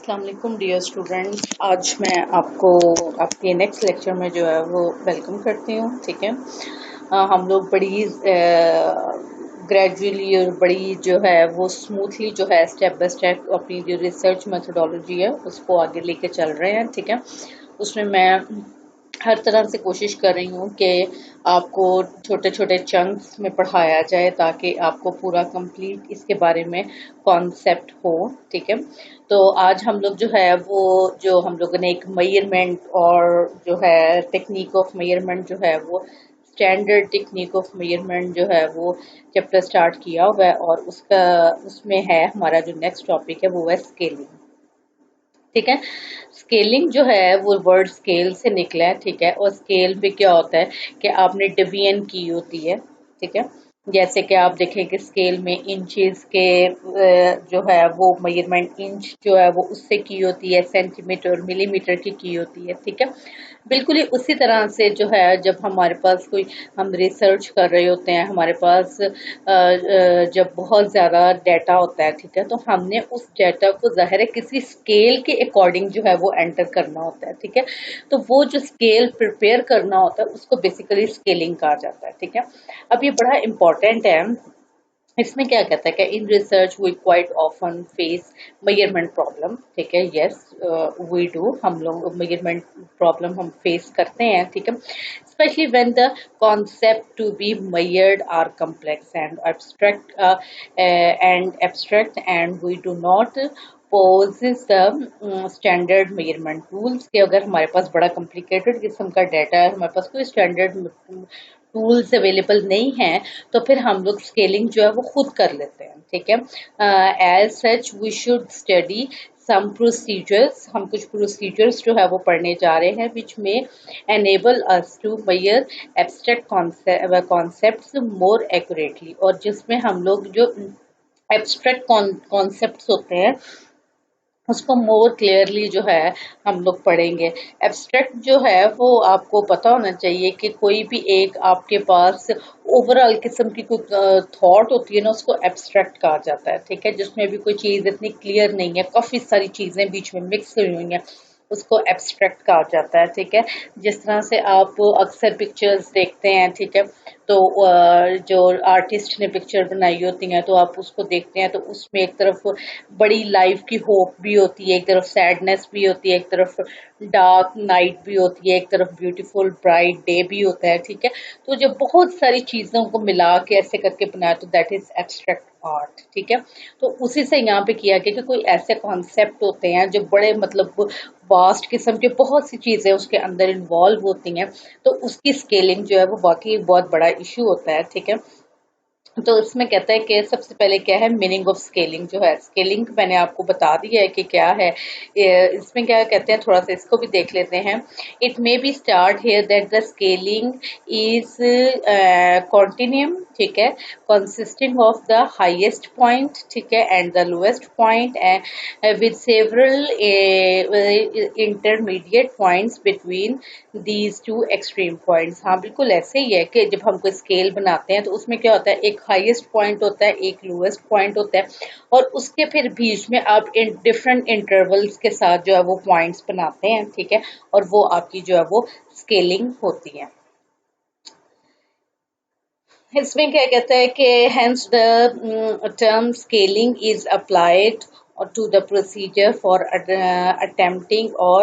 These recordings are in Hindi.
अस्सलाम वालेकुम डियर स्टूडेंट्स। आज मैं आपको आपके नेक्स्ट लेक्चर में जो है वो वेलकम करती हूँ। ठीक है, हम लोग बड़ी ग्रेजुअली और बड़ी जो है वो स्मूथली जो है स्टेप बाय स्टेप अपनी जो रिसर्च मेथोडोलॉजी है उसको आगे लेके चल रहे हैं। ठीक है, उसमें मैं हर तरह से कोशिश कर रही हूँ कि आपको छोटे छोटे चंक्स में पढ़ाया जाए ताकि आपको पूरा कंप्लीट इसके बारे में कॉन्सेप्ट हो। ठीक है, तो आज हम लोग जो है वो जो हम लोगों ने एक मेजरमेंट और जो है टेक्निक ऑफ मेजरमेंट जो है वो स्टैंडर्ड टेक्निक ऑफ मेजरमेंट जो है वो चैप्टर स्टार्ट किया हुआ है और उसमें है हमारा जो नेक्स्ट टॉपिक है वो है स्केलिंग। ठीक है, स्केलिंग जो है वो वर्ड स्केल से निकला है। ठीक है, और स्केल पे क्या होता है कि आपने डिवीजन की होती है। ठीक है, जैसे कि आप देखें कि स्केल में इंचेस के जो है वो मेजरमेंट इंच जो है वो उससे की होती है, सेंटीमीटर और मिलीमीटर की होती है। ठीक है, बिल्कुल ही उसी तरह से जो है जब हमारे पास कोई हम रिसर्च कर रहे होते हैं, हमारे पास जब बहुत ज़्यादा डाटा होता है। ठीक है, तो हमने उस डाटा को ज़ाहिर है किसी स्केल के अकॉर्डिंग जो है वो एंटर करना होता है। ठीक है, तो वो जो स्केल प्रिपेयर करना होता है उसको बेसिकली स्केलिंग कहा जाता है। ठीक है, अब ये बड़ा इम्पोर्टेंट है। इसमें क्या कहता है कि in research we quite often face measurement problem. ठीक है, यस वी डू, हम लोग मेजरमेंट प्रॉब्लम हम फेस करते हैं। ठीक है, especially when the concept to be measured are complex and abstract and we do not poses the standard measurement tools कि अगर हमारे पास बड़ा complicated किस्म का डाटा है, हमारे पास कोई स्टैंडर्ड टूल्स अवेलेबल नहीं है, तो फिर हम लोग स्केलिंग जो है वो खुद कर लेते हैं। ठीक है, as such we should study some procedures, हम कुछ प्रोसीजर्स जो है वो पढ़ने जा रहे हैं विच में enable us to measure abstract concepts more accurately, और जिसमें हम लोग जो एब्स्ट्रैक्ट कॉन्सेप्ट्स होते हैं उसको मोर क्लियरली जो है हम लोग पढ़ेंगे। एब्स्ट्रैक्ट जो है वो आपको पता होना चाहिए कि कोई भी एक आपके पास ओवरऑल किस्म की कोई थॉट होती है ना, उसको एब्स्ट्रैक्ट कहा जाता है। ठीक है, जिसमें भी कोई चीज़ इतनी क्लियर नहीं है, काफ़ी सारी चीज़ें बीच में मिक्स हुई हुई हैं, उसको एब्स्ट्रैक्ट कहा जाता है। ठीक है, जिस तरह से आप अक्सर पिक्चर्स देखते हैं। ठीक है, तो जो आर्टिस्ट ने पिक्चर बनाई होती हैं तो आप उसको देखते हैं तो उसमें एक तरफ बड़ी लाइफ की होप भी होती है, एक तरफ सैडनेस भी होती है, एक तरफ डार्क नाइट भी होती है, एक तरफ ब्यूटीफुल ब्राइट डे भी होता है। ठीक है, तो जब बहुत सारी चीज़ों को मिला के ऐसे करके बनाया तो दैट इज एब्स्ट्रैक्ट आर्ट। ठीक है, तो उसी से यहाँ पे किया गया कि कोई ऐसे कॉन्सेप्ट होते हैं जो बड़े मतलब वास्ट किस्म के बहुत सी चीज़ें उसके अंदर इन्वॉल्व होती हैं, तो उसकी स्केलिंग जो है वो वाकई बहुत बड़ा इशू होता है। ठीक है, तो इसमें कहता है कि सबसे पहले क्या है मीनिंग ऑफ स्केलिंग। जो है स्केलिंग मैंने आपको बता दिया है कि क्या है। इसमें क्या कहते हैं, थोड़ा सा इसको भी देख लेते हैं। It may be start here that the scaling is continuum. ठीक है, consisting of the highest point, ठीक है, and the lowest point with several intermediate points between these two extreme points। हाँ बिल्कुल ऐसे ही है कि जब हम कोई स्केल बनाते हैं तो उसमें क्या होता है, एक हाईएस्ट पॉइंट होता है, एक लोएस्ट पॉइंट होता है, और उसके फिर बीच में आप डिफरेंट इंटरवल्स के साथ जो है वो पॉइंट्स बनाते हैं। ठीक है, और वो आपकी जो है वो स्केलिंग होती है। इसमें क्या कहता है कि hence the term scaling is applied to the procedure for attempting or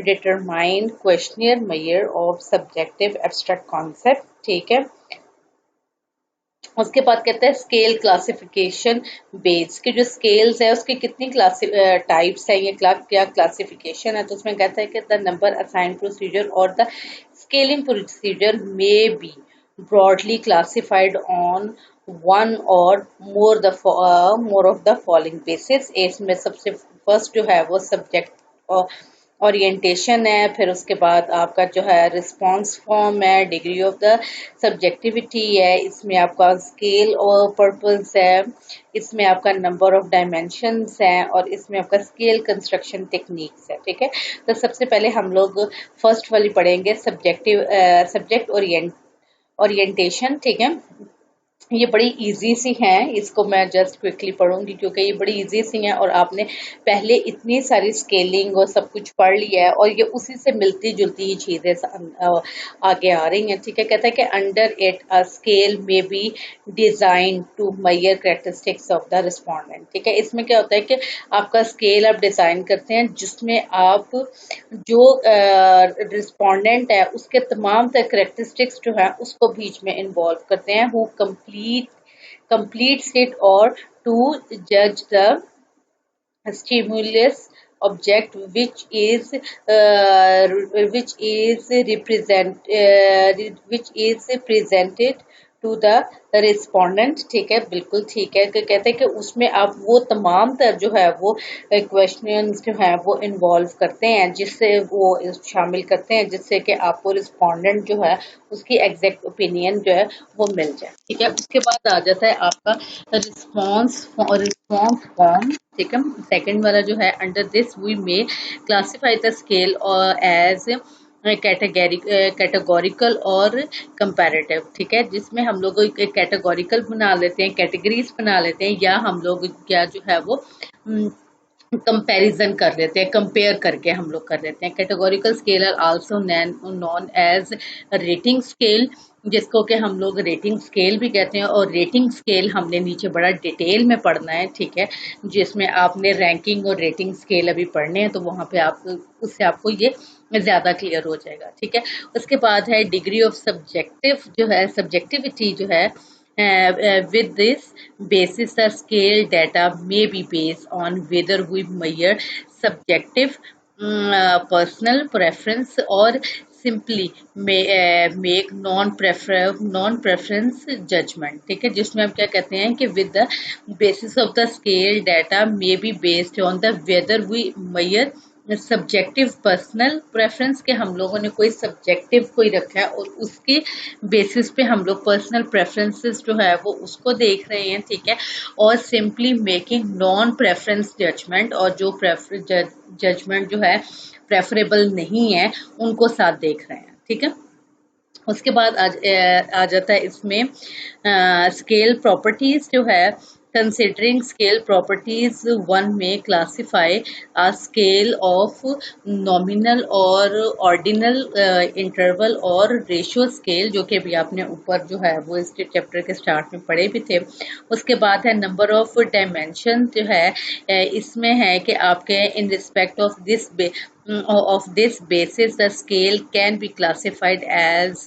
determine questionnaire measure of subjective abstract concept। ठीक है, उसके बाद कहता है स्केल क्लासिफिकेशन बेस की जो स्केल्स है उसकी कितनी टाइप्स है, ये क्या क्लासिफिकेशन है। तो उसमें कहता है कि द नंबर असाइन प्रोसीजर और the scaling procedure may be broadly classified on one or more of the following basis। इसमें सबसे फर्स्ट जो है वो सब्जेक्ट ओरिएंटेशन है, फिर उसके बाद आपका जो है रिस्पांस फॉर्म है, डिग्री ऑफ द सब्जेक्टिविटी है, इसमें आपका स्केल और पर्पस है, इसमें आपका नंबर ऑफ डायमेंशंस हैं, और इसमें आपका स्केल कंस्ट्रक्शन टेक्निक्स है। ठीक है, तो सबसे पहले हम लोग फर्स्ट वाली पढ़ेंगे सब्जेक्ट ओरिएंटेशन। ठीक है, ये बड़ी इजी सी हैं, इसको मैं जस्ट क्विकली पढ़ूंगी क्योंकि ये बड़ी इजी सी हैं और आपने पहले इतनी सारी स्केलिंग और सब कुछ पढ़ लिया है और ये उसी से मिलती जुलती ही चीजें आगे आ रही हैं। ठीक है, कहता है कि under it a scale may be designed to measure characteristics of the respondent. ठीक है, इसमें क्या होता है कि आपका स्केल आप डिजाइन करते हैं जिसमें आप जो रिस्पोंडेंट है उसके तमाम तरह करेक्टरिस्टिक्स जो है उसको बीच में इन्वॉल्व करते हैं, who completes it or to judge the stimulus object which is presented to the respondent. ठीक है, बिल्कुल ठीक है कि कहते हैं कि उसमें आप वो तमाम तर जो है वो क्वेश्चंस जो है वो इन्वॉल्व करते हैं, जिससे वो शामिल करते हैं जिससे कि आपको रिस्पोंडेंट जो है उसकी एग्जैक्ट ओपिनियन जो है वो मिल जाए। ठीक है, उसके बाद आ जाता है आपका रिस्पॉन्स फॉर्म। ठीक है, सेकंड वाला जो है, under this we may classify the scale as categorical और कंपैरेटिव। ठीक है, जिसमें हम लोग कैटेगोरिकल बना लेते हैं, कैटेगरीज बना लेते हैं, या हम लोग क्या जो है वो कंपैरिजन कर लेते हैं, कंपेयर करके हम लोग कर लेते हैं। Categorical scale are also known as rating scale, जिसको कि हम लोग रेटिंग स्केल भी कहते हैं, और रेटिंग स्केल हमने नीचे बड़ा डिटेल में पढ़ना है। ठीक है, जिसमें आपने रैंकिंग और रेटिंग स्केल अभी पढ़ने हैं तो वहां पे आप उससे आपको ये ज्यादा क्लियर हो जाएगा। ठीक है, उसके बाद है डिग्री ऑफ सब्जेक्टिव जो है, सब्जेक्टिविटी जो है, with this basis the scale data may be based on whether we measure subjective personal preference or simply make non preference judgment। ठीक है, जिसमें हम क्या कहते हैं कि with the basis of the scale data may be based on the whether we measure subjective personal preference के हम लोगों ने कोई सब्जेक्टिव कोई रखा है और उसके बेसिस पे हम लोग पर्सनल प्रेफरेंसेस जो है वो उसको देख रहे हैं। ठीक है, और simply making known preference judgement, और जो जजमेंट जो है प्रेफरेबल नहीं है उनको साथ देख रहे हैं। ठीक है, उसके बाद आ जाता है इसमें स्केल प्रॉपर्टीज जो है। Considering scale properties, one may classify a scale of nominal और ordinal interval और ratio scale, जो कि अभी आपने ऊपर जो है वो इस चैप्टर के स्टार्ट में पढ़े भी थे। उसके बाद है नंबर ऑफ डायमेंशन जो है, इसमें है कि आपके in respect of this basis the scale can be classified as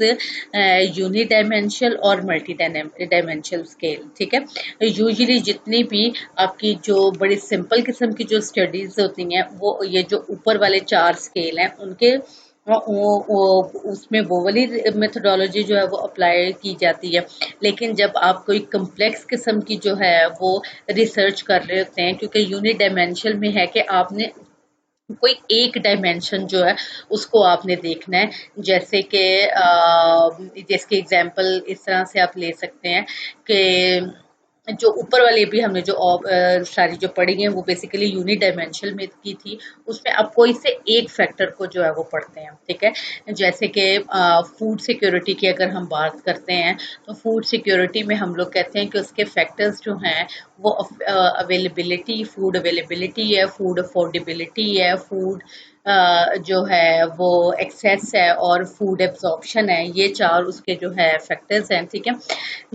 unidimensional और multidimensional scale। ठीक है, यूजुअली जितनी भी आपकी जो बड़ी सिंपल किस्म की जो स्टडीज होती हैं वो ये जो ऊपर वाले 4 स्केल हैं उनके उसमें वो वाली मेथोडोलॉजी जो है वो अप्लाई की जाती है। लेकिन जब आप कोई कम्प्लेक्स किस्म की जो है वो रिसर्च कर रहे होते हैं, क्योंकि यूनिट डायमेंशन में है कि आपने कोई एक डायमेंशन जो है उसको आपने देखना है, जैसे कि जिसके एग्जांपल इस तरह से आप ले सकते हैं कि जो ऊपर वाले भी हमने जो सारी जो पढ़ी हैं वो बेसिकली यूनिट डायमेंशन में की थी, उसमें आप कोई से एक फैक्टर को जो है वो पढ़ते हैं। ठीक है, जैसे कि फूड सिक्योरिटी की अगर हम बात करते हैं तो फूड सिक्योरिटी में हम लोग कहते हैं कि उसके फैक्टर्स जो हैं वो अवेलेबिलिटी, फूड अवेलेबिलिटी है, फूड अफोर्डेबिलिटी है, फूड जो है वो एक्सेस है और फूड एब्जॉर्प्शन है। ये 4 उसके जो है फैक्टर्स हैं। ठीक है,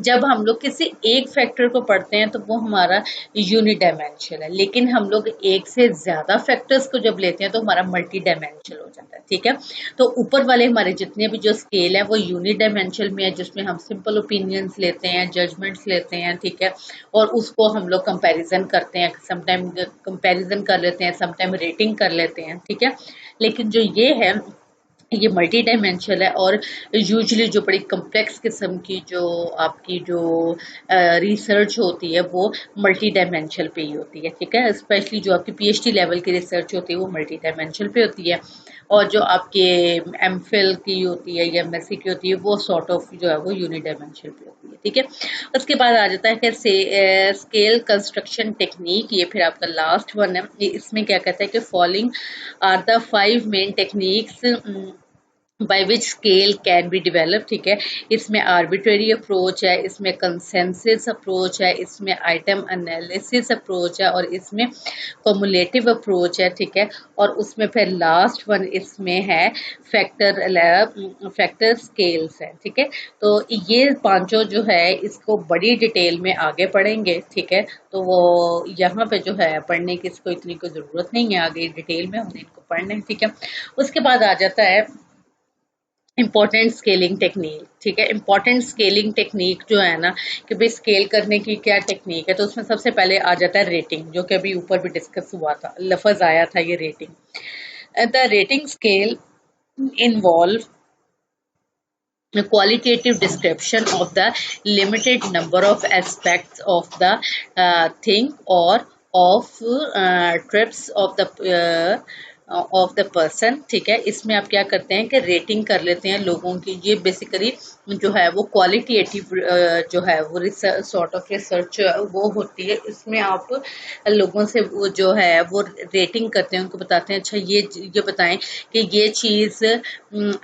जब हम लोग किसी एक फैक्टर को पढ़ते हैं तो वो हमारा यूनिट डायमेंशनल है, लेकिन हम लोग एक से ज्यादा फैक्टर्स को जब लेते हैं तो हमारा मल्टी डायमेंशनल हो जाता है। ठीक है, तो ऊपर वाले हमारे जितने भी जो स्केल है वो यूनिट डायमेंशनल में है, जिसमें हम सिंपल ओपिनियंस लेते हैं, जजमेंट्स लेते हैं। ठीक है, और उसको हम लोग कंपैरिजन करते हैं, समटाइम कंपैरिजन कर लेते हैं, समटाइम रेटिंग कर लेते हैं। ठीक है, लेकिन जो ये है ये मल्टी डायमेंशनल है और यूजुअली जो बड़ी कम्प्लेक्स किस्म की जो आपकी जो रिसर्च होती है वो मल्टी डायमेंशनल पे ही होती है। ठीक है, स्पेशली जो आपकी पीएचडी लेवल की रिसर्च होती है वो मल्टी डायमेंशनल पे होती है, और जो आपके एमफिल की होती है या एमएससी की होती है वो सॉर्ट ऑफ जो है वो यूनि डायमेंशनल पे होती है। ठीक है, उसके बाद आ जाता है कि स्केल कंस्ट्रक्शन टेक्निक, ये फिर आपका लास्ट वन है। इसमें क्या कहता है कि following are the 5 main techniques by which scale can be develop, ठीक है। इसमें आर्बिट्रेरी अप्रोच है, इसमें कंसेंसस अप्रोच है, इसमें आइटम एनालिसिस अप्रोच है, और इसमें कमुलेटिव अप्रोच है, ठीक है। और उसमें फिर लास्ट वन इसमें है फैक्टर स्केल्स है, ठीक है। तो ये पांचों जो है इसको बड़ी डिटेल में आगे पढ़ेंगे, ठीक है। तो वो यहाँ पे जो है पढ़ने की इसको इतनी कोई जरूरत नहीं है, आगे डिटेल में हमने इनको पढ़ना है, ठीक है। उसके बाद आ जाता है इम्पोर्टेंट स्केलिंग टेक्निक, ठीक है। इम्पोर्टेंट स्केलिंग टेक्निक जो है ना, कि भाई स्केल करने की क्या टेक्निक है, तो उसमें सबसे पहले आ जाता है रेटिंग, जो कि अभी ऊपर भी डिस्कस हुआ था, लफ्ज आया था ये rating. The rating scale involve a qualitative description of the limited number of aspects of the thing or of trips of the person, ठीक है। इसमें आप क्या करते हैं कि रेटिंग कर लेते हैं लोगों की। ये बेसिकली जो है वो क्वालिटेटिव जो है वो रिसर्च, सॉर्ट ऑफ रिसर्च वो होती है। इसमें आप लोगों से वो जो है वो रेटिंग करते हैं, उनको बताते हैं अच्छा ये बताएं कि ये चीज़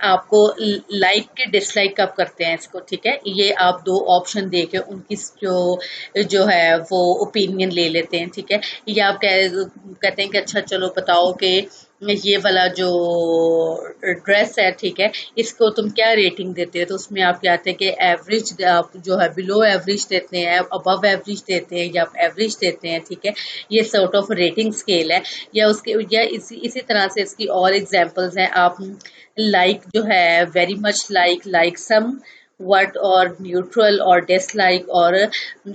आपको लाइक के डिसलाइक कब करते हैं इसको, ठीक है। ये आप दो ऑप्शन दे के उनकी जो है वो ओपिनियन ले लेते हैं, ठीक है। या आप कहते हैं कि अच्छा चलो बताओ कि ये वाला जो ड्रेस है, ठीक है, इसको तुम क्या रेटिंग देते हो। तो उसमें आप क्या आते हैं कि एवरेज आप जो है बिलो एवरेज देते हैं, अबव एवरेज देते हैं, या आप एवरेज देते हैं, ठीक है। ये सॉर्ट ऑफ रेटिंग स्केल है। या उसके या इसी तरह से इसकी और एग्जांपल्स हैं। आप लाइक जो है very much like somewhat, और न्यूट्रल और डिसलाइक, और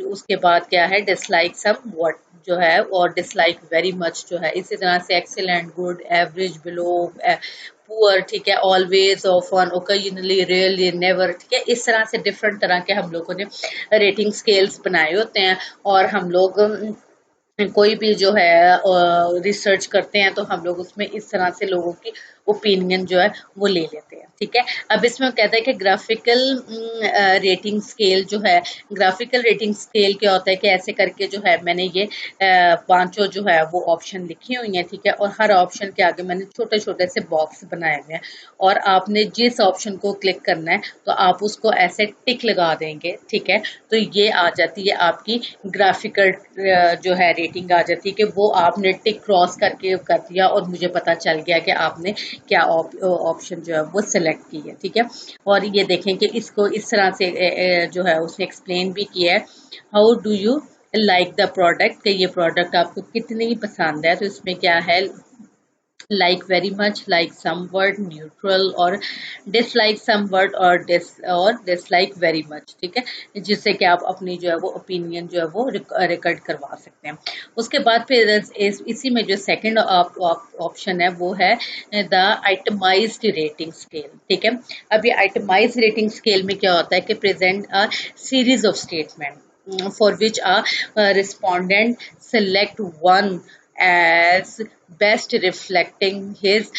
उसके बाद क्या है डिसलाइक सम वट जो है, और डिसलाइक वेरी मच जो है। इसी तरह से excellent, good, average, below, poor, ठीक है, always, often, occasionally, rarely, never, ठीक है। इस तरह से डिफरेंट तरह के हम लोगों ने रेटिंग स्केल्स बनाए होते हैं। और हम लोग कोई भी जो है रिसर्च करते हैं तो हम लोग उसमें इस तरह से लोगों की ओपिनियन जो है वो ले लेते हैं, ठीक है। अब इसमें कहता है कि ग्राफिकल रेटिंग स्केल जो है, ग्राफिकल रेटिंग स्केल क्या होता है कि ऐसे करके जो है मैंने ये पांचों जो है वो ऑप्शन लिखी हुई हैं, ठीक है। और हर ऑप्शन के आगे मैंने छोटे छोटे से बॉक्स बनाए हुए हैं, और आपने जिस ऑप्शन को क्लिक करना है तो आप उसको ऐसे टिक लगा देंगे, ठीक है। तो ये आ जाती है आपकी ग्राफिकल जो है रेटिंग आ जाती है, कि वो आपने टिक क्रॉस करके कर दिया और मुझे पता चल गया कि आपने क्या ऑप्शन जो है वो सिलेक्ट की है, ठीक है। और ये देखें कि इसको इस तरह से जो है उसने एक्सप्लेन भी किया है, how do you like the product, कि ये प्रोडक्ट आपको कितनी पसंद है। तो इसमें क्या है, like very much, like somewhat, neutral, और डिसलाइक समवट, और डिसलाइक वेरी मच, ठीक है। जिससे कि आप अपनी जो है वो ओपिनियन जो है वो रिकॉर्ड करवा सकते हैं। उसके बाद फिर इसी में जो सेकंड ऑप्शन है वो है द आइटमाइज्ड रेटिंग स्केल, ठीक है। अब ये आइटमाइज्ड रेटिंग स्केल में क्या होता है कि present a series of statement for which a respondent select one as best reflecting his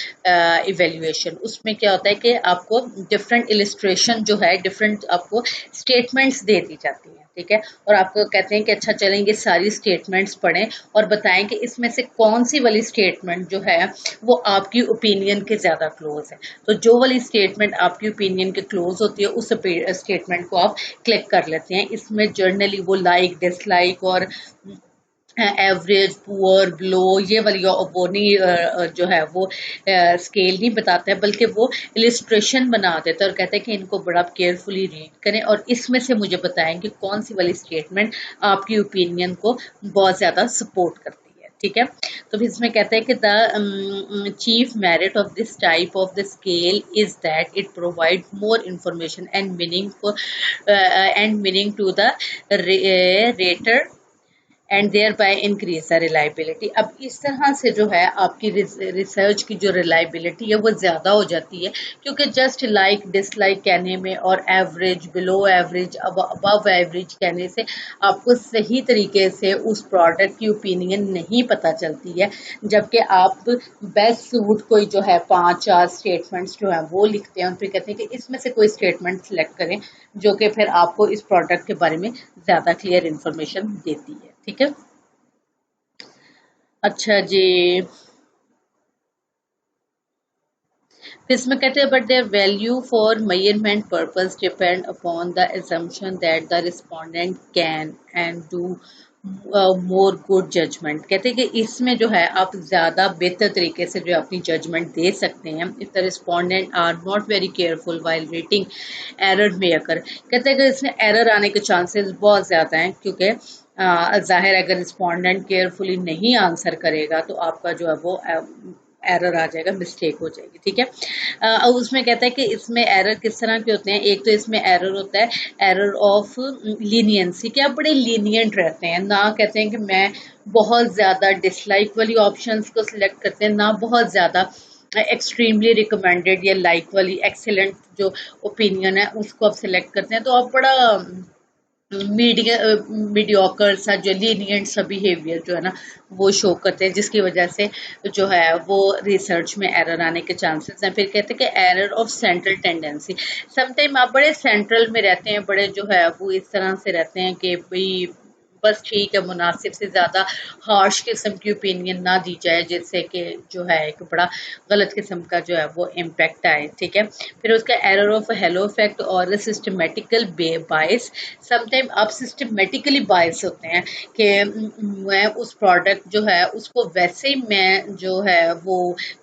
evaluation. उसमें क्या होता है कि आपको डिफरेंट इलिस्ट्रेशन जो है, डिफरेंट आपको स्टेटमेंट्स दे दी जाती हैं, ठीक है। और आपको कहते हैं कि अच्छा चलेंगे सारी स्टेटमेंट्स पढ़ें और बताएं कि इसमें से कौन सी वाली स्टेटमेंट जो है वो आपकी ओपिनियन के ज़्यादा क्लोज है। तो जो वाली स्टेटमेंट आपकी ओपिनियन के क्लोज होती है उस स्टेटमेंट को आप क्लिक कर लेते हैं। इसमें जर्नली वो लाइक, डिसलाइक, और एवरेज, पुअर, ब्लो, ये वाली वो नहीं जो है वो स्केल नहीं बताता है, बल्कि वो इलिस्ट्रेशन बना देता है और कहता है कि इनको बड़ा केयरफुली रीड करें और इसमें से मुझे बताएं कि कौन सी वाली स्टेटमेंट आपकी ओपिनियन को बहुत ज़्यादा सपोर्ट करती है, ठीक है। तो फिर इसमें कहता है कि the chief merit of this type of the scale is that it provide more information and meaning to the rater and thereby increase the reliability. अब इस तरह से जो है आपकी रिसर्च की जो रिलायबिलिटी है वो ज़्यादा हो जाती है, क्योंकि जस्ट लाइक, डिसलाइक कहने में और average, below average, above average कहने से आपको सही तरीके से उस प्रोडक्ट की ओपिनियन नहीं पता चलती है। जबकि आप बेस्ट सूट कोई जो है 5-4 स्टेटमेंट्स जो है वो लिखते हैं और फिर कहते हैं कि इसमें से कोई स्टेटमेंट सेलेक्ट करें जो कि फिर आपको इस प्रोडक्ट के बारे में ज़्यादा क्लियर इंफॉर्मेशन देती है, ठीक है। अच्छा जी, फिर इसमें कहते हैं but their value for measurement purpose depend upon the assumption that the respondent can and do more good judgement. कहते हैं कि इसमें जो है आप ज़्यादा बेहतर तरीके से जो है अपनी जजमेंट दे सकते हैं if the respondent are not very careful while rating error may occur. कहते हैं कि इसमें एरर आने के चांसेस बहुत ज़्यादा हैं क्योंकि जाहिर है अगर रिस्पोंडेंट केयरफुली नहीं आंसर करेगा तो आपका जो है वो एरर आ जाएगा, मिस्टेक हो जाएगी। ठीक है, अब उसमें कहता है कि इसमें एरर किस तरह के होते हैं। एक तो इसमें एरर होता है एरर ऑफ लीनियंसी, कि आप बड़े लीनियंट रहते हैं ना, कहते हैं कि मैं बहुत ज़्यादा डिसलाइक वाली ऑप्शंस को सिलेक्ट करते हैं ना बहुत ज़्यादा एक्सट्रीमली रिकमेंडेड या लाइक वाली एक्सेलेंट जो ओपिनियन है उसको आप सिलेक्ट करते हैं। तो आप बड़ा मीडिया मीडियोकर सा जो लीनियंट सा बिहेवियर जो है ना वो शो करते हैं, जिसकी वजह से जो है वो रिसर्च में एरर आने के चांसेस हैं। फिर कहते हैं कि error of central tendency, sometime आप बड़े सेंट्रल में रहते हैं, बड़े जो है वो इस तरह से रहते हैं कि भाई बस ठीक है, मुनासिब से ज़्यादा हार्श किस्म की ओपिनियन ना दी जाए जिससे कि जो है एक बड़ा गलत किस्म का जो है वो इम्पैक्ट आए। ठीक है, फिर उसका एरर ऑफ हेलो इफेक्ट और सिस्टमेटिकल बायस, समटाइम आप सिस्टमेटिकली बायस होते हैं कि मैं उस प्रोडक्ट जो है उसको वैसे ही मैं जो है वो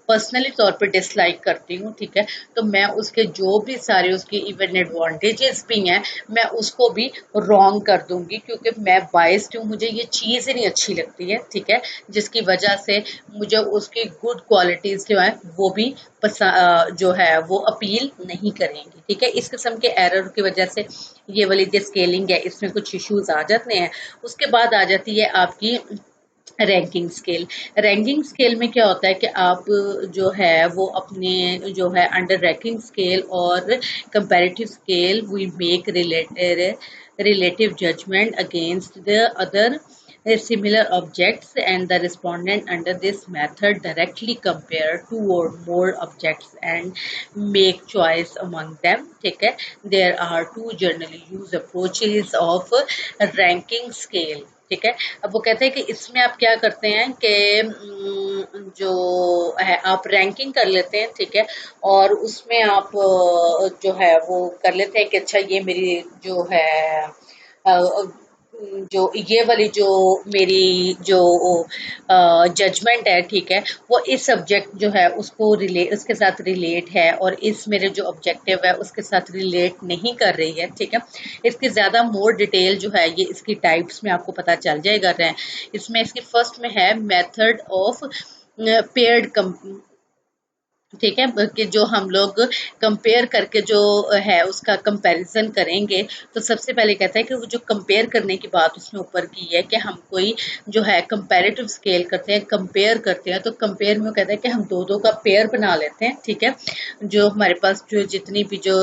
पर्सनली तौर पे डिसलाइक करती हूँ। ठीक है, तो मैं उसके जो भी सारे उसके इवन एडवांटेजेस भी हैं मैं उसको भी रॉन्ग कर दूंगी क्योंकि मैं बायस्ड हूँ, मुझे ये चीज़ नहीं अच्छी लगती है। ठीक है, जिसकी वजह से मुझे उसकी गुड क्वालिटीज़ जो है वो भी जो है वो अपील नहीं करेंगी। ठीक है, इस किस्म के एरर की वजह से ये वाली जो स्केलिंग है इसमें कुछ इश्यूज आ जाते हैं। उसके बाद आ जाती है आपकी रैंकिंग स्केल। रैंकिंग स्केल में क्या होता है कि आप जो है वो अपने जो है अंडर रैंकिंग स्केल और comparative scale we make relative judgement against the other similar objects, and the respondent under this method directly compare two or more objects and make choice among them। ठीक है, there are two generally used approaches of ranking scale। ठीक है, अब वो कहते हैं कि इसमें आप क्या करते हैं कि जो है आप रैंकिंग कर लेते हैं। ठीक है, और उसमें आप जो है वो कर लेते हैं कि अच्छा ये मेरी जो है जो ये वाली जो मेरी जो जजमेंट है। ठीक है, वो इस सब्जेक्ट जो है उसको उसके साथ रिलेट है और इस मेरे जो ऑब्जेक्टिव है उसके साथ रिलेट नहीं कर रही है। ठीक है, इसकी ज़्यादा मोर डिटेल जो है ये इसकी टाइप्स में आपको पता चल जाएगा। इसमें इसकी फर्स्ट में है मेथड ऑफ पेयर्ड। ठीक है, कि जो हम लोग कंपेयर करके जो है उसका कंपैरिजन करेंगे। तो सबसे पहले कहता है कि वो जो कंपेयर करने की बात उसने ऊपर की है कि हम कोई जो है कंपैरेटिव स्केल करते हैं, कंपेयर करते हैं। तो कंपेयर में कहता है कि हम दो दो का पेयर बना लेते हैं। ठीक है, जो हमारे पास जो जितनी भी जो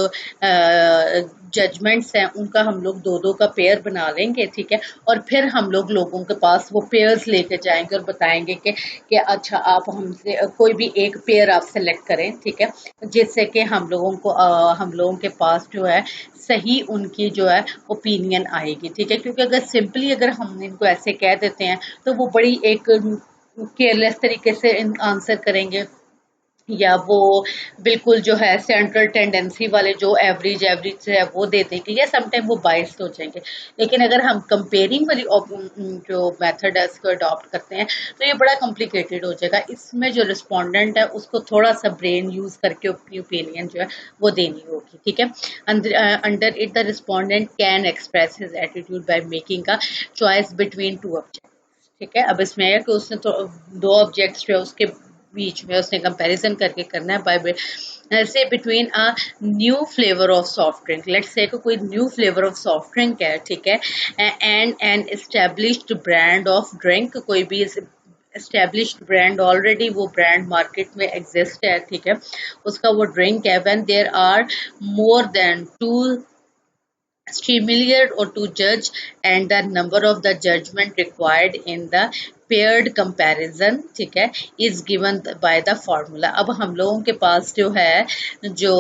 जजमेंट्स हैं उनका हम लोग दो दो का पेयर बना लेंगे। ठीक है, और फिर हम लोग लोगों के पास वो पेयर्स लेके जाएंगे और बताएंगे कि अच्छा आप हमसे कोई भी एक पेयर आप सेलेक्ट करें। ठीक है, जिससे कि हम लोगों के पास जो है सही उनकी जो है ओपिनियन आएगी। ठीक है, क्योंकि अगर सिंपली अगर हम इनको ऐसे कह देते हैं तो वो बड़ी एक केयरलेस तरीके से आंसर करेंगे, या वो बिल्कुल जो है सेंट्रल टेंडेंसी वाले जो एवरेज एवरेज है वो दे देंगे, या समटाइम वो बायस्ड हो जाएंगे। लेकिन अगर हम कंपेयरिंग वाली जो मेथड है उसको अडॉप्ट करते हैं तो ये बड़ा कॉम्प्लिकेटेड हो जाएगा। इसमें जो रिस्पोंडेंट है उसको थोड़ा सा ब्रेन यूज करके अपनी ओपिनियन जो है वो देनी होगी। ठीक है, under it the respondent can express his attitude by making a choice between two object. ठीक है, अब इसमें है कि उसने तो दो ऑब्जेक्ट्स जो है उसके बीच में उसने कंपैरिजन करके करना है by say between a new flavour of soft drink. Let's say कोई new flavour of soft drink है। ठीक है, and an established brand of drink, कोई भी एस्टेब्लिश्ड ब्रांड ऑलरेडी वो ब्रांड मार्केट में एग्जिस्ट है। ठीक है, उसका वो ड्रिंक है। When there are more than two stimulate or to judge, and the number of the judgment required in the paired comparison, ठीक है, is given by the formula। अब हम लोगों के पास जो है जो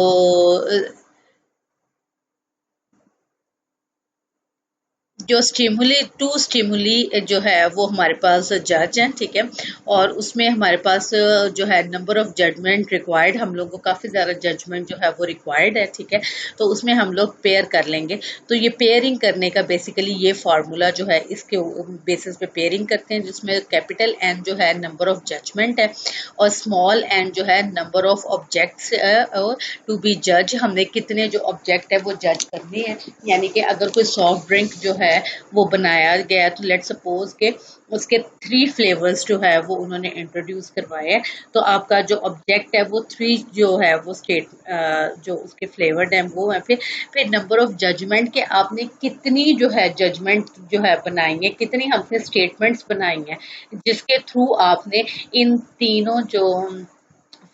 जो स्टिमुली टू स्टिमुली जो है वो हमारे पास जज हैं, ठीक है। और उसमें हमारे पास जो है नंबर ऑफ जजमेंट रिक्वायर्ड, हम लोग को काफ़ी ज़्यादा जजमेंट जो है वो रिक्वायर्ड है, ठीक है। तो उसमें हम लोग पेयर कर लेंगे। तो ये पेयरिंग करने का बेसिकली ये फार्मूला जो है इसके बेसिस पे पेयरिंग करते हैं, जिसमें कैपिटल एन जो है नंबर ऑफ जजमेंट है और स्मॉल एन जो है number of objects to be जज, हमने कितने जो ऑब्जेक्ट है वो जज करने हैं। यानी कि अगर कोई सॉफ्ट ड्रिंक जो है वो बनाया गया तो लेट सपोज के उसके 3 फ्लेवर्स जो है वो उन्होंने इंट्रोड्यूस करवाए हैं, तो आपका जो ऑब्जेक्ट है वो 3 जो है वो स्टेट जो उसके फ्लेवर्ड हैं वो है। फिर नंबर ऑफ जजमेंट के आपने कितनी जो है जजमेंट जो है बनाई है, कितनी हमने स्टेटमेंट्स बनाई हैं जिसके थ्रू आपने इन तीनों जो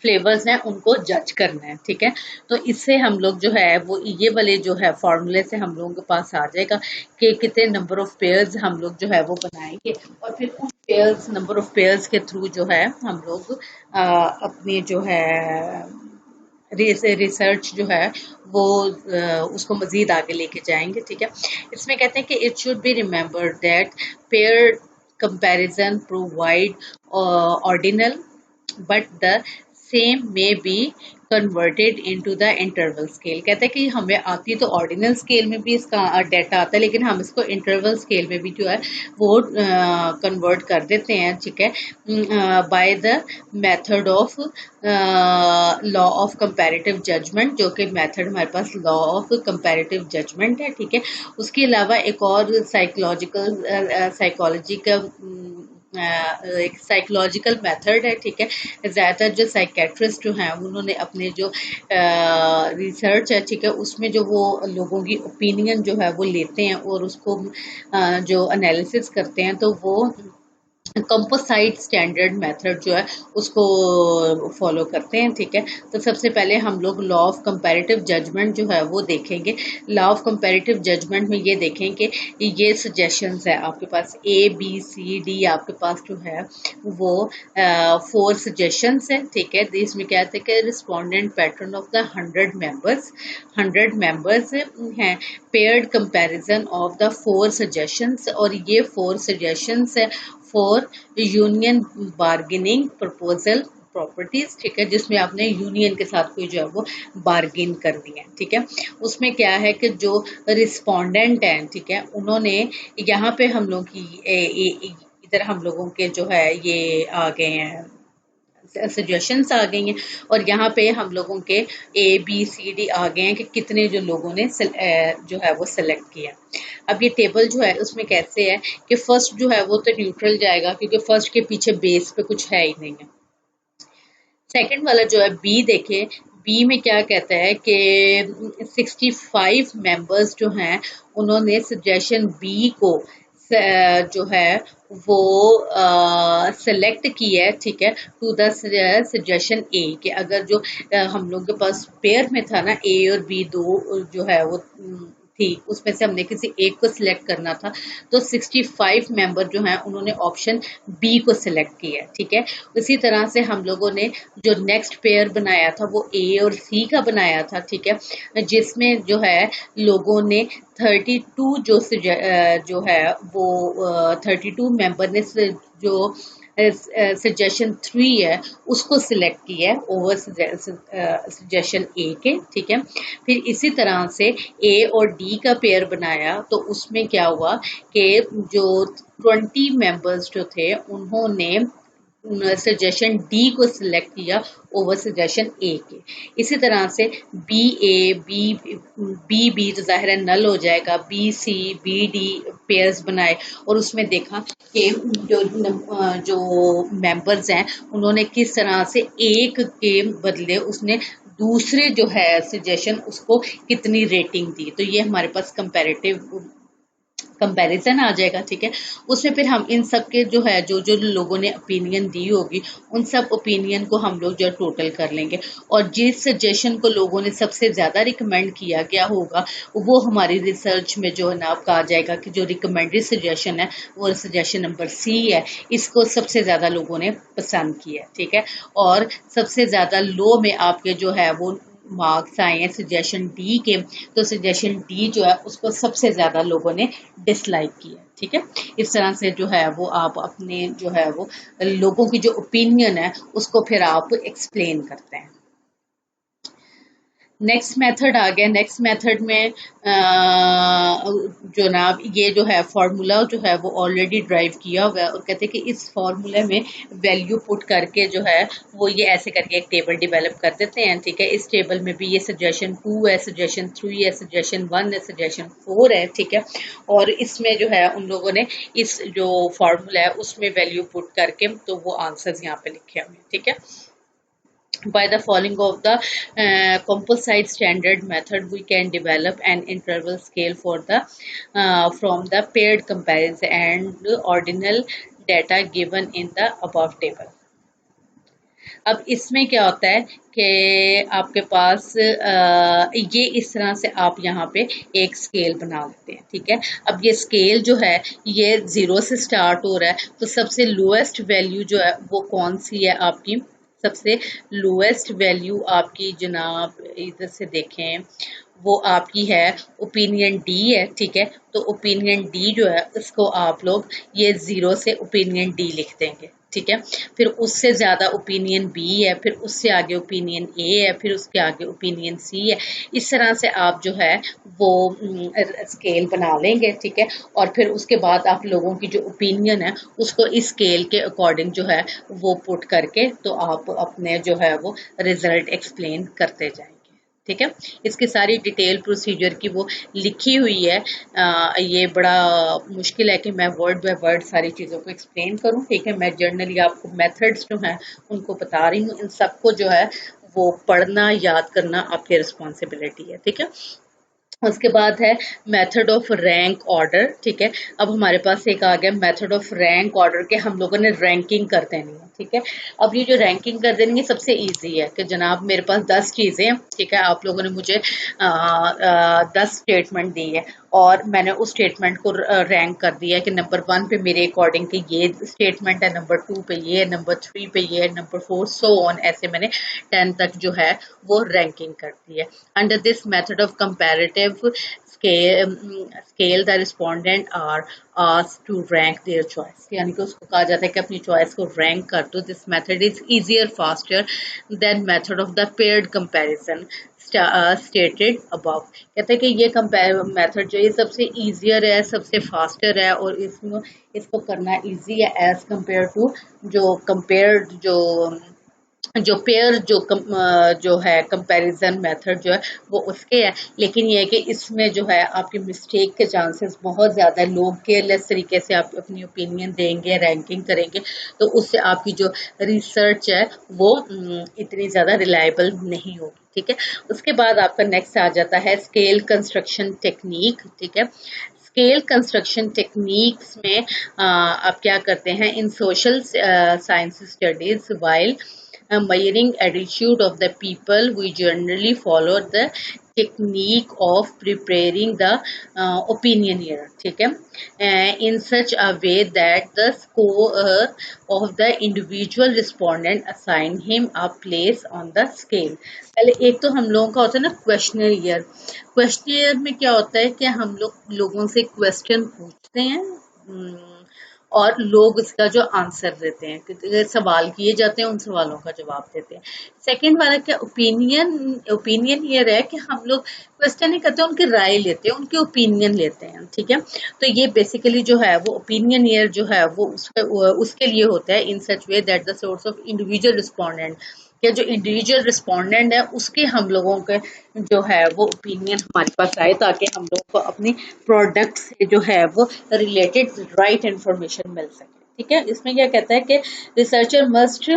फ्लेवर्स हैं उनको जज करना है, ठीक है। तो इससे हम लोग जो है वो ये वाले जो है फॉर्मूले से हम लोगों के पास आ जाएगा कि कितने नंबर ऑफ पेयर्स हम लोग जो है वो बनाएंगे, और फिर उन पेयर्स नंबर ऑफ पेयर्स के थ्रू जो है हम लोग अपनी जो है रिसर्च जो है वो उसको मजीद आगे लेके जाएंगे, ठीक है। इसमें कहते हैं कि it should be remembered that pair comparison provide ordinal but the same may be converted into the interval scale. कहते हैं कि हमें आती तो ऑर्डिनल स्केल में भी इसका डाटा आता है, लेकिन हम इसको इंटरवल स्केल में भी जो है वो कन्वर्ट कर देते हैं, ठीक है, by the method of law of comparative judgement, जो कि मेथड हमारे पास लॉ ऑफ कंपैरेटिव जजमेंट है, ठीक है। उसके अलावा एक और साइकोलॉजी का एक साइकोलॉजिकल मेथड है, ठीक है। ज़्यादातर जो साइकेट्रिस्ट जो हैं उन्होंने अपने जो रिसर्च है, ठीक है, उसमें जो वो लोगों की ओपिनियन जो है वो लेते हैं और उसको जो एनालिसिस करते हैं, तो वो कंपोसाइट स्टैंडर्ड मेथड जो है उसको फॉलो करते हैं, ठीक है। तो सबसे पहले हम लोग लॉ ऑफ कंपैरेटिव जजमेंट जो है वो देखेंगे। लॉ ऑफ कंपैरेटिव जजमेंट में ये देखें कि ये सजेशंस है आपके पास ए बी सी डी, आपके पास जो है वो 4 सजेशंस है, ठीक है। इसमें क्या है कि respondent pattern of the 100 members हैं, paired comparison of the 4 suggestions, और ये 4 सजेशंस है for union bargaining proposal properties, ठीक है, जिसमें आपने यूनियन के साथ कोई जो है वो बार्गेन करनी है, ठीक है। उसमें क्या है कि जो रिस्पोंडेंट हैं, ठीक है, उन्होंने यहाँ पे हम लोग की इधर हम लोगों के जो है ये आ गए हैं सजेशंस आ गई हैं, और यहाँ पे हम लोगों के ए बी सी डी आ गए हैं कि कितने जो लोगों ने जो है वो सिलेक्ट किया। अब ये टेबल जो है उसमें कैसे है कि फर्स्ट जो है वो तो न्यूट्रल जाएगा, क्योंकि फर्स्ट के पीछे बेस पे कुछ है ही नहीं है। सेकंड वाला जो है बी देखें, बी में क्या कहता है कि 65 मेंबर्स जो हैं उन्होंने सजेशन बी को जो है वो सेलेक्ट की है, ठीक है, टू द सजेशन ए, कि अगर जो हम लोग के पास पेयर में था ना ए और बी, दो जो है वो थी, उसमें से हमने किसी एक को सिलेक्ट करना था, तो 65 मेंबर जो हैं उन्होंने ऑप्शन बी को सिलेक्ट किया, ठीक है। उसी तरह से हम लोगों ने जो नेक्स्ट पेयर बनाया था वो ए और सी का बनाया था, ठीक है, जिसमें जो है लोगों ने 32 जो है वो 32 मेंबर ने जो सजेशन 3 है उसको सिलेक्ट किया है ओवर सजेशन ए के, ठीक है। फिर इसी तरह से ए और डी का पेयर बनाया, तो उसमें क्या हुआ कि जो 20 मेंबर्स जो थे उन्होंने सजेशन डी को सिलेक्ट किया ओवर सजेशन ए के। इसी तरह से बी ए बी बी तो जाहिर है नल हो जाएगा, B C B D pairs बनाए, और उसमें देखा कि जो मेंबर्स हैं उन्होंने किस तरह से एक के बदले उसने दूसरे जो है सजेशन उसको कितनी रेटिंग दी। तो ये हमारे पास कंपैरिजन आ जाएगा, ठीक है। उसमें फिर हम इन सब के जो है जो जो लोगों ने ओपिनियन दी होगी उन सब ओपिनियन को हम लोग जो टोटल कर लेंगे, और जिस सजेशन को लोगों ने सबसे ज़्यादा रिकमेंड किया गया होगा वो हमारी रिसर्च में जो है ना आपका आ जाएगा कि जो रिकमेंडेड सजेशन है वो सजेशन नंबर सी है, इसको सबसे ज़्यादा लोगों ने पसंद किया, ठीक है। और सबसे ज़्यादा लो में आपके जो है वो मार्क्स आए हैं सजेशन डी के, तो सजेशन डी जो है उसको सबसे ज्यादा लोगों ने डिसलाइक किया। ठीक है, इस तरह से जो है वो आप अपने जो है वो लोगों की जो ओपिनियन है उसको फिर आप एक्सप्लेन करते हैं। नेक्स्ट मेथड आ गया। नेक्स्ट मेथड में जो ना ये जो है फार्मूला जो है वो ऑलरेडी ड्राइव किया हुआ है और कहते हैं कि इस फार्मूले में वैल्यू पुट करके जो है वो ये ऐसे करके एक टेबल डेवलप कर देते हैं। ठीक है, इस टेबल में भी ये सजेशन 2 है, सजेशन 3 है, सजेशन 1 है, सजेशन 4 है। ठीक है, और इसमें जो है उन लोगों ने इस जो फार्मूला है उसमें वैल्यू पुट करके तो वो आंसर्स यहाँ पे लिखे हुए हैं। ठीक है, by the following of the composite standard method, we can develop an interval scale for the from the paired comparison and ordinal data given in the above table. अब इसमें क्या होता है कि आपके पास ये इस तरह से आप यहाँ पे एक स्केल बना लेते हैं। ठीक है, अब ये स्केल जो है ये 0 से स्टार्ट हो रहा है, तो सबसे लोएस्ट वैल्यू जो है वो कौन सी है आपकी? सबसे लोएस्ट वैल्यू आपकी जनाब इधर से देखें वो आपकी है ओपिनियन डी है। ठीक है, तो ओपिनियन डी जो है उसको आप लोग ये 0 से ओपिनियन डी लिख देंगे। ठीक है, फिर उससे ज्यादा ओपिनियन बी है, फिर उससे आगे ओपिनियन ए है, फिर उसके आगे ओपिनियन सी है। इस तरह से आप जो है वो स्केल बना लेंगे। ठीक है, और फिर उसके बाद आप लोगों की जो ओपिनियन है उसको इस स्केल के अकॉर्डिंग जो है वो पुट करके तो आप अपने जो है वो रिजल्ट एक्सप्लेन करते जाएंगे। ठीक है, इसकी सारी डिटेल प्रोसीजर की वो लिखी हुई है। ये बड़ा मुश्किल है कि मैं वर्ड बाय वर्ड सारी चीज़ों को एक्सप्लेन करूं। ठीक है, मैं जनरली आपको मेथड्स जो हैं उनको बता रही हूँ। इन सबको जो है वो पढ़ना याद करना आपकी रिस्पॉन्सिबिलिटी है। ठीक है, उसके बाद है मेथड ऑफ रैंक ऑर्डर। ठीक है, अब हमारे पास एक आ गया मेथड ऑफ रैंक ऑर्डर के हम लोगों ने रैंकिंग कर देनी है। ठीक है, अब ये जो रैंकिंग कर देनी है सबसे इजी है कि जनाब मेरे पास 10 चीज़ें हैं। ठीक है, आप लोगों ने मुझे 10 स्टेटमेंट दी है और मैंने उस स्टेटमेंट को रैंक कर दिया है कि नंबर 1 पे मेरे अकॉर्डिंग कि ये स्टेटमेंट है, नंबर 2 पे ये है, नंबर 3 पे ये है, नंबर 4 सो ऑन, ऐसे मैंने 10 तक जो है वो रैंकिंग कर दी है। Under this method of comparative scale the respondent are asked to rank their choice, यानी कि उसको कहा जाता है कि अपनी चॉइस को रैंक कर दो। This method is easier faster than method of the paired comparison stated above। कहते हैं कि ये मेथड जो ये सबसे ईजियर है, सबसे फास्टर है और इसमें इसको करना इजी है एज कम्पेयर टू जो कंपेयर्ड जो पेयर जो है कंपैरिजन मेथड जो है वो उसके है। लेकिन ये है कि इसमें जो है आपकी मिस्टेक के चांसेस बहुत ज़्यादा है। लोग केयरलेस तरीके से आप अपनी ओपिनियन देंगे, रैंकिंग करेंगे, तो उससे आपकी जो रिसर्च है वो इतनी ज़्यादा रिलायबल नहीं होगी। ठीक है, उसके बाद आपका नेक्स्ट आ जाता है स्केल कंस्ट्रक्शन टेक्निक। ठीक है, स्केल कंस्ट्रक्शन टेक्निक्स में आप क्या करते हैं in social science studies while measuring attitude of the people, we generally follow the technique of preparing the opinioneer। ठीक है, in such a way that the score of the individual respondent assign him a place on the scale। पहले एक तो हम लोगों का होता है ना क्वेश्चनर। क्वेश्चनर में क्या होता है कि हम लोगों से क्वेश्चन पूछते हैं और लोग इसका जो आंसर देते हैं, सवाल किए जाते हैं उन सवालों का जवाब देते हैं। सेकंड वाला क्या ओपिनियन ये है कि हम लोग क्वेश्चन नहीं करते, उनकी राय लेते हैं, उनके ओपिनियन लेते हैं। ठीक है, तो ये बेसिकली जो है वो ओपिनियन ईयर जो है वो उसके लिए होता है in such way that the source of individual respondent, या जो इंडिविजुअल रिस्पोंडेंट है उसके हम लोगों के जो है वो ओपिनियन हमारे पास आए ताकि हम लोगों को अपनी प्रोडक्ट से जो है वो रिलेटेड राइट इंफॉर्मेशन मिल सके। ठीक है, इसमें क्या कहता है कि researcher must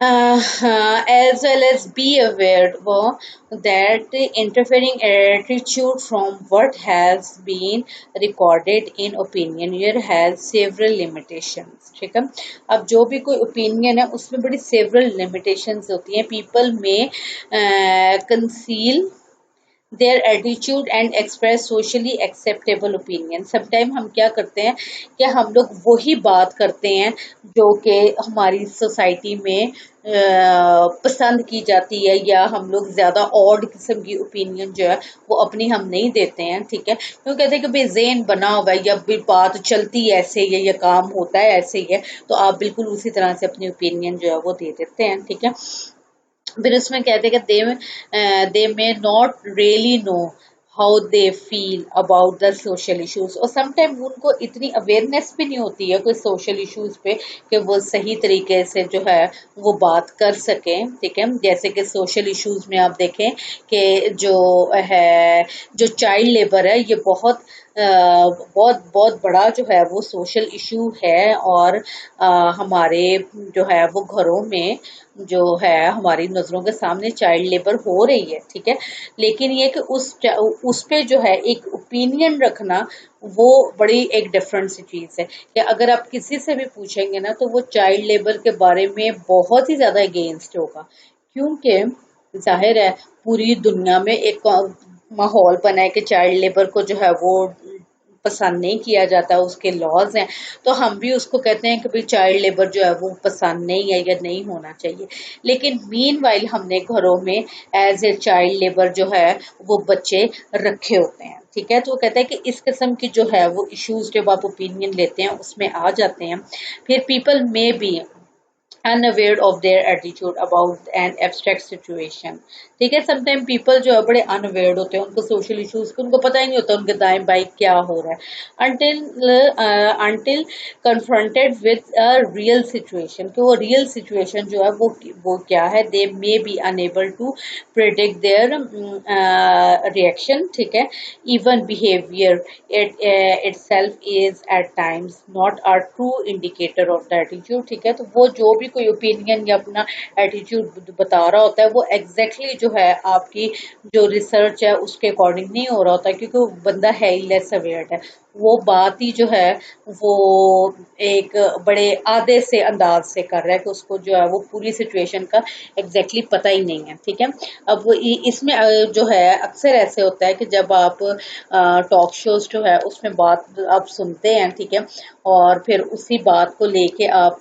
as well as be aware that interfering attitude from what has been recorded in opinion here has several limitations। ठीक है, अब जो भी कोई ओपिनियन है उसमें बड़ी several limitations होती हैं। people may conceal their attitude and express socially acceptable opinion. Sometime हम क्या करते हैं कि हम लोग वही बात करते हैं जो कि हमारी सोसाइटी में पसंद की जाती है, या हम लोग ज्यादा ऑड किस्म की ओपिनियन जो है वो अपनी हम नहीं देते हैं, ठीक है। क्यों कहते हैं कि भाई जेन बना हुआ है, या भी बात चलती है ऐसे ही है, या काम होता है ऐसे ही है, तो आप बिल्कुल उसी तरह से अपनी ओपिनियन जो है वो दे देते हैं, ठीक है। फिर उसमें कहते हैं कि they may not really know how they feel about the social issues, और समटाइम उनको इतनी अवेयरनेस भी नहीं होती है कोई सोशल इश्यूज पे कि वो सही तरीके से जो है वो बात कर सकें, ठीक है। जैसे कि सोशल इश्यूज में आप देखें कि है जो चाइल्ड लेबर है, ये बहुत बहुत बड़ा जो है वो सोशल इशू है, और हमारे जो है वो घरों में जो है हमारी नजरों के सामने चाइल्ड लेबर हो रही है, ठीक है। लेकिन ये कि उस पे जो है एक ओपिनियन रखना, वो बड़ी एक डिफरेंट सी चीज है कि अगर आप किसी से भी पूछेंगे ना, तो वो चाइल्ड लेबर के बारे में बहुत ही ज्यादा अगेंस्ट होगा, क्योंकि जाहिर है पूरी दुनिया में एक माहौल बना है कि चाइल्ड लेबर को जो है वो पसंद नहीं किया जाता, उसके लॉज हैं। तो हम भी उसको कहते हैं कि भाई चाइल्ड लेबर जो है वो पसंद नहीं है या नहीं होना चाहिए। लेकिन मीन वाइल हमने घरों में एज ए चाइल्ड लेबर जो है वो बच्चे रखे होते हैं, ठीक है। तो वो कहते हैं कि इस किस्म की जो है वो इश्यूज जब आप ओपिनियन लेते हैं उसमें आ जाते हैं। फिर पीपल में B unaware of their attitude about an abstract situation, ठीक है। समटाइम पीपल जो है बड़े अनअवेयर होते हैं, उनको सोशल इश्यूज को उनको पता ही नहीं होता उनके दाएं बाएं क्या हो रहा है, until confronted with a real situation, कि वो रियल सिचुएशन जो है वो क्या है, they may be unable to predict their reaction, ठीक है। Even behaviour itself is at times not a true indicator of the attitude, ठीक है। तो वो जो भी कोई ओपिनियन या अपना एटीट्यूड बता रहा होता है वो एग्जैक्टली जो है आपकी जो रिसर्च है उसके अकॉर्डिंग नहीं हो रहा होता, क्योंकि वो बंदा है ही लेस अवेयर है, वो बात ही जो है वो एक बड़े आधे से अंदाज से कर रहा है कि उसको जो है वो पूरी सिचुएशन का एग्जैक्टली पता ही नहीं है, ठीक है। अब इसमें जो है अक्सर ऐसे होता है कि जब आप टॉक शोज जो है उसमें बात आप सुनते हैं, ठीक है, और फिर उसी बात को लेके आप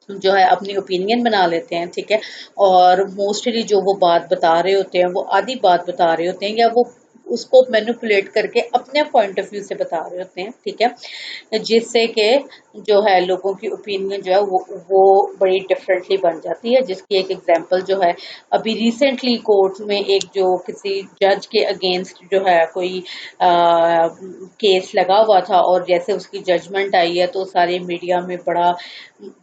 जो है अपनी ओपिनियन बना लेते हैं, ठीक है। और मोस्टली जो वो बात बता रहे होते हैं वो आधी बात बता रहे होते हैं, या वो उसको मैनिपुलेट करके अपने पॉइंट ऑफ व्यू से बता रहे होते हैं, ठीक है। जिससे कि जो है लोगों की ओपिनियन जो है वो बड़ी डिफरेंटली बन जाती है। जिसकी एक एग्जांपल जो है अभी रिसेंटली कोर्ट में एक जो किसी जज के अगेंस्ट जो है कोई केस लगा हुआ था, और जैसे उसकी जजमेंट आई है तो सारे मीडिया में बड़ा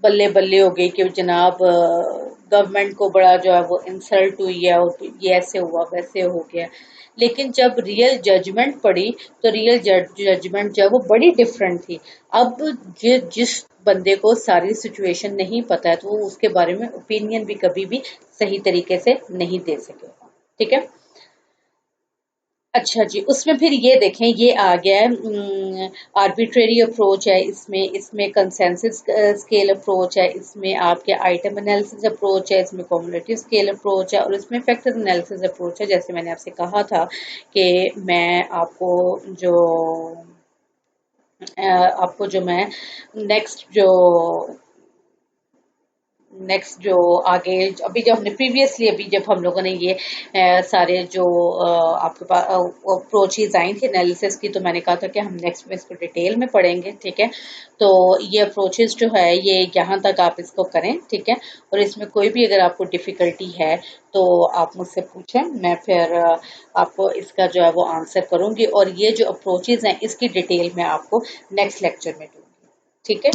बल्ले बल्ले हो गई कि जनाब गवर्नमेंट को बड़ा जो है वो इंसल्ट हुई है, और ये ऐसे हुआ वैसे हो गया। लेकिन जब रियल जजमेंट पड़ी तो रियल जजमेंट जो है वो बड़ी डिफरेंट थी। अब जिस बंदे को सारी सिचुएशन नहीं पता है तो वो उसके बारे में ओपिनियन भी कभी भी सही तरीके से नहीं दे सकेगा, ठीक है। अच्छा जी, उसमें फिर ये देखें ये आ गया है आर्बिट्रेरी अप्रोच है, इसमें इसमें कंसेंसस स्केल अप्रोच है, इसमें आपके आइटम एनालिसिस अप्रोच है, इसमें कम्युलेटिव स्केल अप्रोच है, और इसमें फैक्टर एनालिसिस अप्रोच है। जैसे मैंने आपसे कहा था कि मैं आपको जो मैं नेक्स्ट जो नेक्स्ट जो आगे अभी जब हमने प्रीवियसली अभी जब हम लोगों ने ये सारे जो आपके पास अप्रोचेज आई थी एनालिसिस की, तो मैंने कहा था कि हम नेक्स्ट में इसको डिटेल में पढ़ेंगे, ठीक है। तो ये अप्रोचेज जो है ये यहाँ तक आप इसको करें, ठीक है। और इसमें कोई भी अगर आपको डिफिकल्टी है तो आप मुझसे पूछें, मैं फिर आपको इसका जो है वो आंसर करूंगी, और ये जो अप्रोचेज हैं इसकी डिटेल में आपको नेक्स्ट लेक्चर में दूंगी, ठीक है।